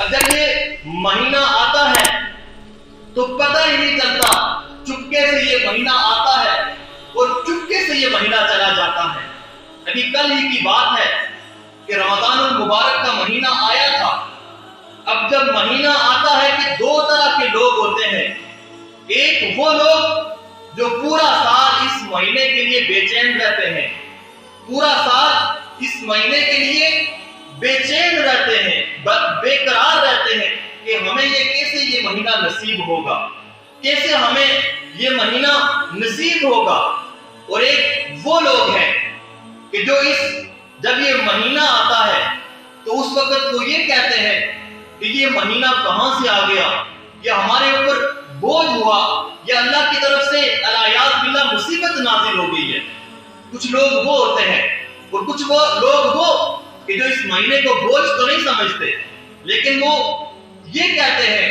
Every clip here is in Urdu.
اگر یہ مہینہ آتا ہے تو پتہ ہی نہیں چلتا، چپکے سے یہ مہینہ آتا ہے اور چپکے سے یہ مہینہ چلا جاتا ہے۔ ابھی کل ہی کی بات ہے کہ رمضان المبارک کا مہینہ آیا تھا۔ اب جب مہینہ آتا ہے کہ دو طرح کے لوگ ہوتے ہیں، ایک وہ لوگ جو پورا سال اس مہینے کے لیے بے چین رہتے ہیں، پورا سال اس مہینے کے لیے بے چین رہتے ہیں، بے قرار رہتے ہیں کہ ہمیں کیسے یہ مہینہ نصیب ہوگا، کیسے ہمیں یہ مہینہ نصیب ہوگا۔ اور ایک وہ لوگ ہیں کہ جو جب یہ مہینہ آتا ہے تو اس وقت وہ یہ کہتے ہیں کہ یہ مہینہ کہاں سے آ گیا، یا ہمارے اوپر بوجھ ہوا، یا اللہ کی طرف سے العیاذ باللہ مصیبت نازل ہو گئی ہے۔ کچھ لوگ وہ ہوتے ہیں اور کچھ وہ لوگ کہ جو اس مہینے کو بوجھ تو نہیں سمجھتے، لیکن وہ یہ کہتے ہیں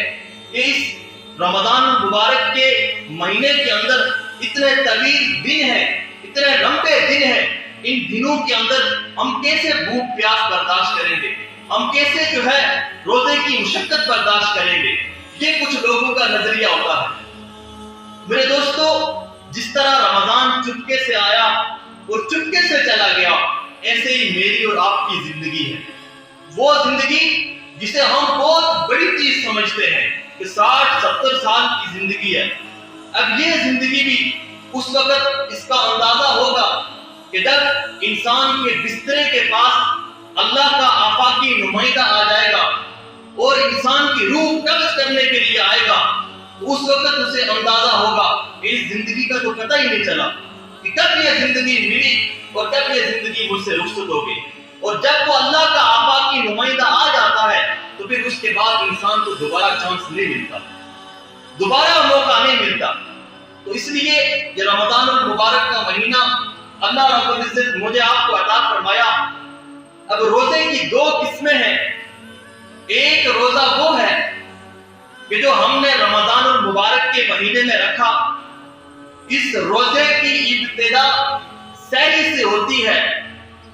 کہ اس رمضان المبارک کے مہینے کے اندر اتنے طویل دن ہیں، اتنے لمبے دن ہیں، ان دنوں کے اندر ہم کیسے بھوک پیاس برداشت کریں گے، ہم کیسے روزے کی مشقت برداشت کریں گے۔ یہ کچھ لوگوں کا نظریہ ہوتا ہے۔ میرے دوستو، جس طرح رمضان چپکے سے آیا اور چپکے سے چلا گیا، ایسے ہی میری اور آپ کی زندگی ہے۔ وہ زندگی جسے ہم بہت بڑی چیز سمجھتے ہیں کہ 60-70 سال کی زندگی ہے، اب یہ زندگی بھی اس وقت اس کا اندازہ ہوگا کہ جب انسان کے بسترے کے پاس اللہ کا آفاقی نمائندہ آ جائے گا اور انسان کی روح قبض کرنے کے لیے آئے گا، تو اس وقت اسے اندازہ ہوگا کہ اس زندگی کا تو پتہ ہی نہیں چلا کہ کب یہ زندگی ملی اور کب یہ زندگی مجھ سے رخصت ہو گئی۔ اور جب وہ اللہ کا آفاقی نمائندہ آ جاتا ہے تو پھر اس کے بعد انسان کو دوبارہ چانس نہیں ملتا، دوبارہ موقع نہیں ملتا۔ تو اس لیے یہ رمضان المبارک کا مہینہ اللہ رب العزت مجھے آپ کو عطا فرمایا۔ اب روزے کی دو قسمیں ہیں۔ ایک روزہ وہ ہے کہ جو ہم نے رمضان المبارک کے مہینے میں رکھا، اس روزے کی ابتدا سحری سے ہوتی ہے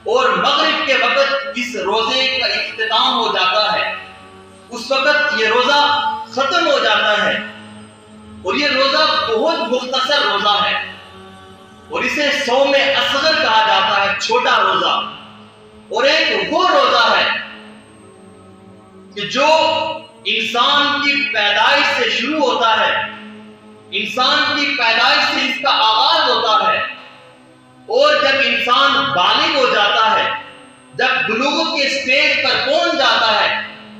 اور مغرب کے وقت اس روزے کا اختتام ہو جاتا ہے، اس وقت یہ روزہ ختم ہو جاتا ہے۔ اور یہ روزہ بہت مختصر روزہ ہے اور اسے صوم اصغر کہا جاتا ہے، چھوٹا روزہ۔ اور ایک وہ روزہ ہے کہ جو انسان کی پیدائش سے شروع ہوتا ہے، انسان کی پیدائش سے اس کا آغاز ہوتا ہے، اور جب انسان بالغ ہو جاتا ہے، جب بلوغ کے سٹیج پر پہنچ جاتا ہے،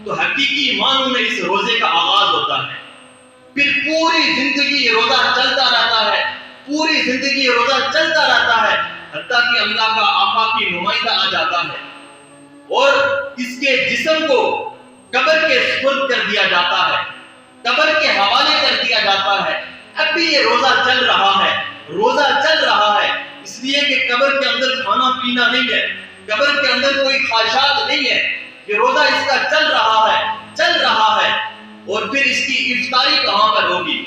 تو حقیقی معنوں میں اس روزے کا آغاز ہوتا ہے۔ پھر پوری زندگی روزہ چلتا رہتا ہے، پوری زندگی روزہ چلتا رہتا ہے، حتیٰ کہ اللہ کا آفاقی نمائندہ آ جاتا ہے اور اس کے جسم کو قبر کے سپرد کر دیا جاتا ہے، قبر کے حوالے کر دیا جاتا ہے۔ اب بھی یہ روزہ چل رہا ہے، روزہ چل رہا ہے، اس لیے کہ قبر کے اندر کھانا پینا نہیں ہے، قبر کے اندر کوئی خواہشات نہیں ہے، یہ روزہ اس کا چل رہا ہے، چل رہا ہے۔ اور پھر اس کی افطاری کہاں پر ہوگی،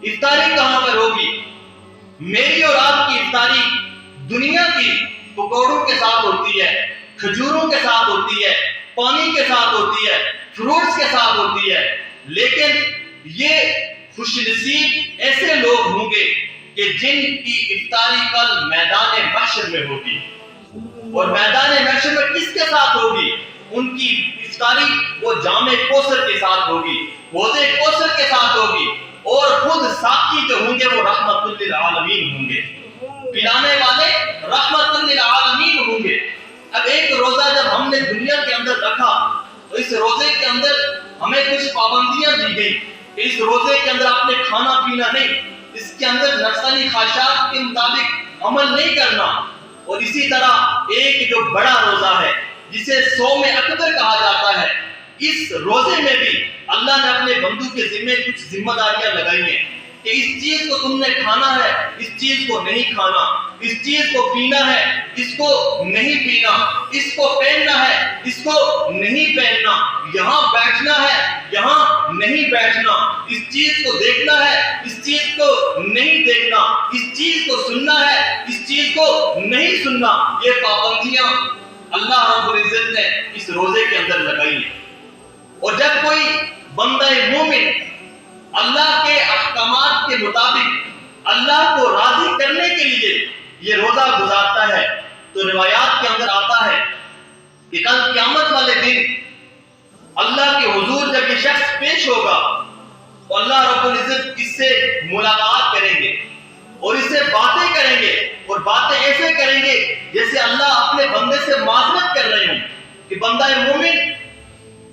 افطاری کہاں پر ہوگی؟ میری اور آپ کی افطاری دنیا کی پکوڑوں کے ساتھ ہوتی ہے، کھجوروں کے ساتھ ہوتی ہے، پانی کے ساتھ ہوتی ہے، فروٹس کے ساتھ ہوتی ہے، لیکن یہ خوش نصیب ایسے لوگ ہوں گے کہ جن کی افطاری کل میدان محشر میں ہوگی۔ اور میدان محشر میں کس کے ساتھ ہوگی؟ ان کی افطاری وہ جام کوثر کے ساتھ ہوگی، حوض کوثر کے ساتھ ہوگی، اور خود ساقی جو ہوں گے وہ رحمت للعالمین ہوں گے، پلانے والے رحمت للعالمین ہوں گے۔ اب ایک روزہ جب ہم نے دنیا کے اندر رکھا تو اس روزے کے اندر ہمیں کچھ پابندیاں دی گئی کہ اس روزے کے اندر آپ نے کھانا پینا نہیں، اس کے اندر نفسانی خواہشات کے مطابق عمل نہیں کرنا۔ اور اسی طرح ایک جو بڑا روزہ ہے جسے صوم اکبر کہا جاتا ہے، اس روزے میں بھی اللہ نے اپنے بندوں کے ذمہ کچھ ذمہ داریاں لگائی ہیں کہ اس چیز کو تم نے کھانا ہے، اس چیز کو نہیں کھانا، اس چیز کو پینا ہے، اس کو نہیں پینا، اس کو پہننا ہے، اس کو نہیں پہننا، یہاں بیٹھنا ہے، یہاں نہیں بیٹھنا، اس چیز کو دیکھنا ہے، اس چیز کو نہیں دیکھنا، اس چیز کو سننا ہے، اس چیز کو نہیں سننا۔ یہ پابندیاں اللہ رب العزت نے اس روزے کے اندر لگائی ہیں۔ اور جب بندہ مومن اللہ کے احکامات کے مطابق اللہ کو راضی کرنے کے لیے یہ روزہ گزارتا ہے، تو روایات کے اندر آتا ہے کہ کل قیامت والے دن اللہ کے حضور جب یہ شخص پیش ہوگا تو اللہ رب العزت اس سے ملاقات کریں گے اور اس سے باتیں کریں گے، اور باتیں ایسے کریں گے جیسے اللہ اپنے بندے سے معذرت کر رہے ہوں کہ بندہ مومن،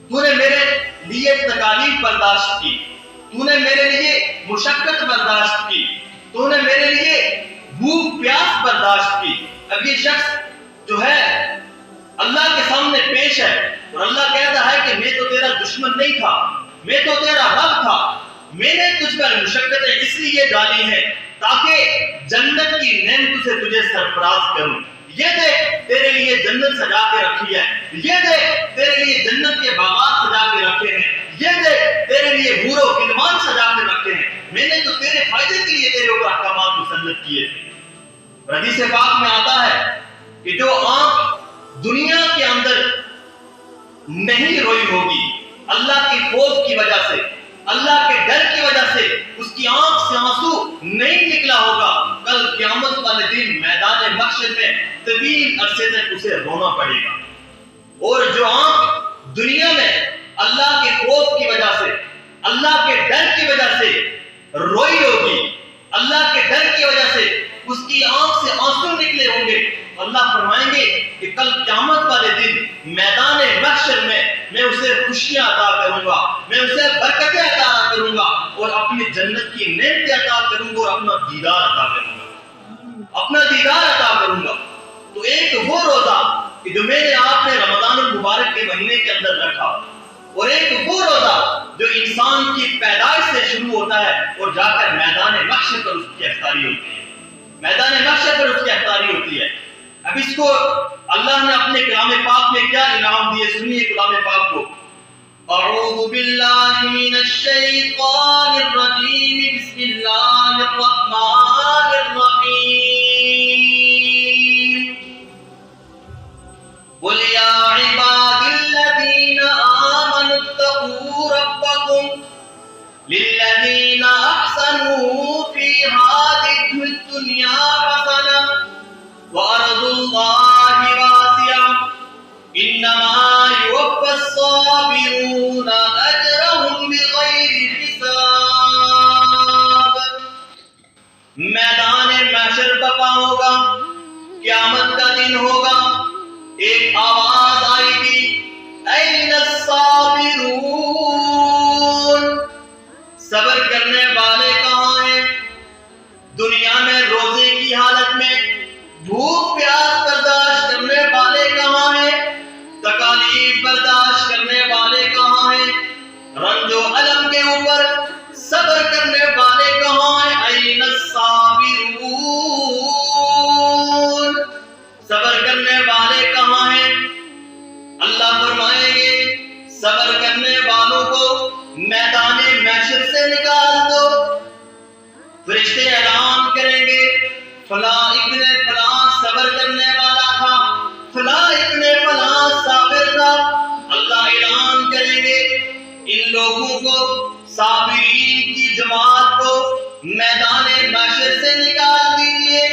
تو نے میرے لیے تکالیف برداشت کی، تو نے میرے لیے مشقت برداشت کی، تو نے میرے لیے بھوک پیاس برداشت کی۔ اب یہ شخص جو ہے اللہ کے سامنے پیش ہے اور اللہ کہتا ہے کہ میں تو تیرا دشمن نہیں تھا، میں تو تیرا رب تھا، میں نے تجھ پر مشقتیں اس لیے ڈالی ہیں تاکہ جنت کی نعمت سے تجھے سرفراز کروں۔ یہ دیکھ تیرے لیے جنت سجا کے رکھی ہے، یہ دیکھ تیرے لیے جنت کے باغات سجا کے رکھے ہیں، یہ دیکھ تیرے لیے حور و غلمان سجا کے رکھے ہیں، میں نے تو تیرے فائدے کے لیے تیرے اوپر احکامات مسلط کیے تھے۔ حدیث پاک میں آتا ہے کہ جو آنکھ دنیا کے اندر نہیں روئی ہوگی اللہ کے خوف کی وجہ سے، اللہ کے ڈر کی وجہ سے اس کی آنکھ سے آنسو نہیں نکلا ہوگا، کل قیامت والے دن میدان محشر میں طویل عرصے تک اسے رونا پڑے گا۔ اور جو آنکھ دنیا میں اللہ کے خوف کی وجہ سے، اللہ کے ڈر کی وجہ سے روئی ہوگی، اللہ کے ڈر کی وجہ سے اس کی آنکھ سے آنسو نکلے ہوں گے، اللہ فرمائیں گے کہ کل قیامت والے دن میدان محشر میں اسے خوشیاں عطا کروں گا، میں اسے برکتیں عطا کروں گا اور اپنی جنت کی نعمتیں عطا کروں گا اور اپنا دیدار عطا کروں گا، اپنا دیدار عطا کروں گا۔ تو ایک وہ روزہ کہ جو میں نے آپ نے رمضان المبارک کے مہینے کے اندر رکھا، اور ایک وہ روزہ جو انسان کی پیدائش سے شروع ہوتا ہے اور جا کر میدان محشر پر اس کی افطاری ہوتی ہے، میدان محشر پر اس کی افطاری ہوتی ہے۔ اب اس کو اللہ نے اپنے کلام پاک میں کیا انعام دیے، سنیے کلام پاک کو۔ اعوذ باللہ من الشیطان الرجیم، بسم اللہ الرحمن الرحیم۔ قل یا عباد الذین آمنوا اتقوا ربکم للذین احسنوا فی هذه الدنیا حسنہ وَأَرْضُ اللَّهِ وَاسِعَةٌ إِنَّمَا يُوَفَّى الصَّابِرُونَ أَجْرَهُمْ بِغَيْرِ حِسَابٍ۔ میدان محشر برپا ہوگا، قیامت کا دن ہوگا، ایک آواز آئے گی، أَيْنَ الصَّابِرُونَ، صبر کرنے والے کہاں ہیں؟ دنیا میں روزے کی حالت میں بھوک پیاس برداشت کرنے والے کہاں ہیں؟ تکالیف برداشت کرنے والے کہاں ہیں؟ رنج و الم کے اوپر صبر کرنے والے کہاں ہیں؟ این الصابرون، صبر کرنے والے کہاں ہیں؟ اللہ فرمائیں گے صبر کرنے والوں کو میدان محشر سے نکال دو۔ فرشتے اعلان کریں گے فلاں ابن فلاں صبر کرنے والا تھا، فلاں ابن فلاں صابر تھا۔ اللہ اعلان کریں گے ان لوگوں کو، صابرین کی جماعت کو میدان محشر سے نکال دیجئے۔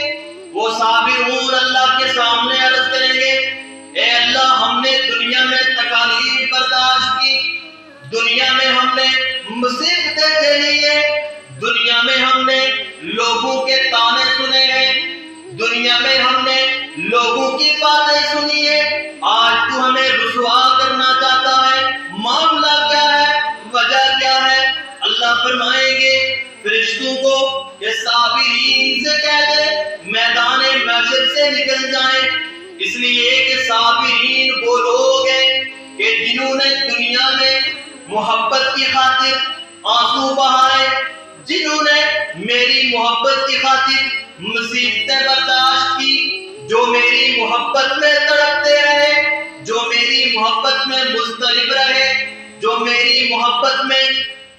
وہ صابرون اللہ کے سامنے عرض کریں گے اے اللہ، ہم نے دنیا میں تکالیف برداشت کی، دنیا میں ہم نے مصیبتیں جھیلی ہیں، دنیا میں ہم نے لوگوں کے تانے سنے ہیں، دنیا میں ہم نے لوگوں کی باتیں سنی ہیں، آج تو ہمیں رسوا کرنا چاہتا ہے، معاملہ کیا ہے، وجہ کیا ہے؟ اللہ فرمائیں گے فرشتوں کو کہ صابرین سے کہہ دے میدان محشر سے نکل جائیں، اس لیے کہ صابرین وہ لوگ ہیں کہ جنہوں نے دنیا میں محبت کی خاطر آنسو بہائے، جنہوں نے میری محبت کی خاطر مصیبتیں برداشت کی، جو میری محبت میں تڑپتے رہے، جو میری محبت میں مضطرب رہے، جو میری محبت میں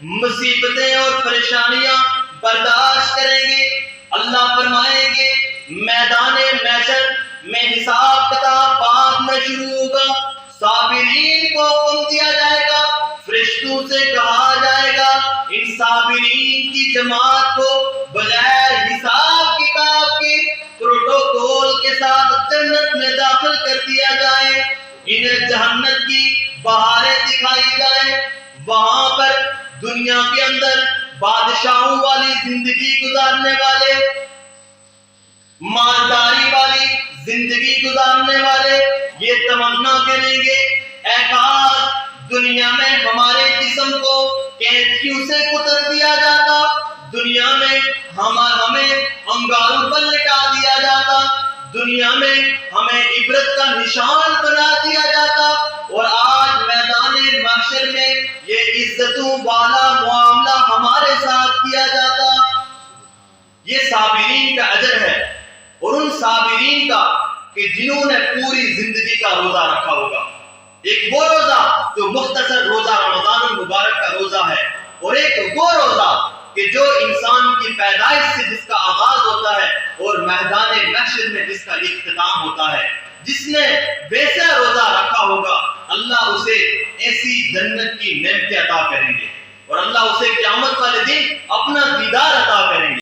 مصیبتیں اور پریشانیاں برداشت کریں گے۔ اللہ فرمائیں گے میدان محشر میں حساب کتاب بعد میں شروع ہوگا، صابرین کو حکم دیا جائے گا، فرشتوں سے کہا صابرین کی جماعت کو بغیر حساب کتاب کے پروٹوکول کے ساتھ جنت میں داخل کر دیا جائے، انہیں جہنم کی بہاریں دکھائی جائیں، وہاں پر دنیا کے اندر بادشاہوں والی زندگی گزارنے والے، مالداری والی زندگی گزارنے والے یہ تمنا کریں گے، اے کاش دنیا میں ہمارے جسم کو کینچیوں سے کتر دیا جاتا، دنیا میں ہمیں انگاروں پر لٹا دیا جاتا، دنیا میں ہمیں عبرت کا نشان بنا دیا جاتا، اور آج میدان محشر میں یہ عزتوں والا معاملہ ہمارے ساتھ کیا جاتا۔ یہ صابرین کا اجر ہے، اور ان صابرین کا کہ جنہوں نے پوری زندگی کا روزہ رکھا ہوگا، ایک وہ روزہ جو مختصر روزہ رمضان المبارک کا روزہ ہے، اور ایک وہ روزہ کہ جو انسان کی پیدائش سے جس کا آغاز ہوتا ہے اور میدان محشر میں جس کا اختتام ہوتا ہے۔ جس نے ویسا روزہ رکھا ہوگا اللہ اسے ایسی جنت کی نعمتیں عطا کریں گے، اور اللہ اسے قیامت والے دن اپنا دیدار عطا کریں گے۔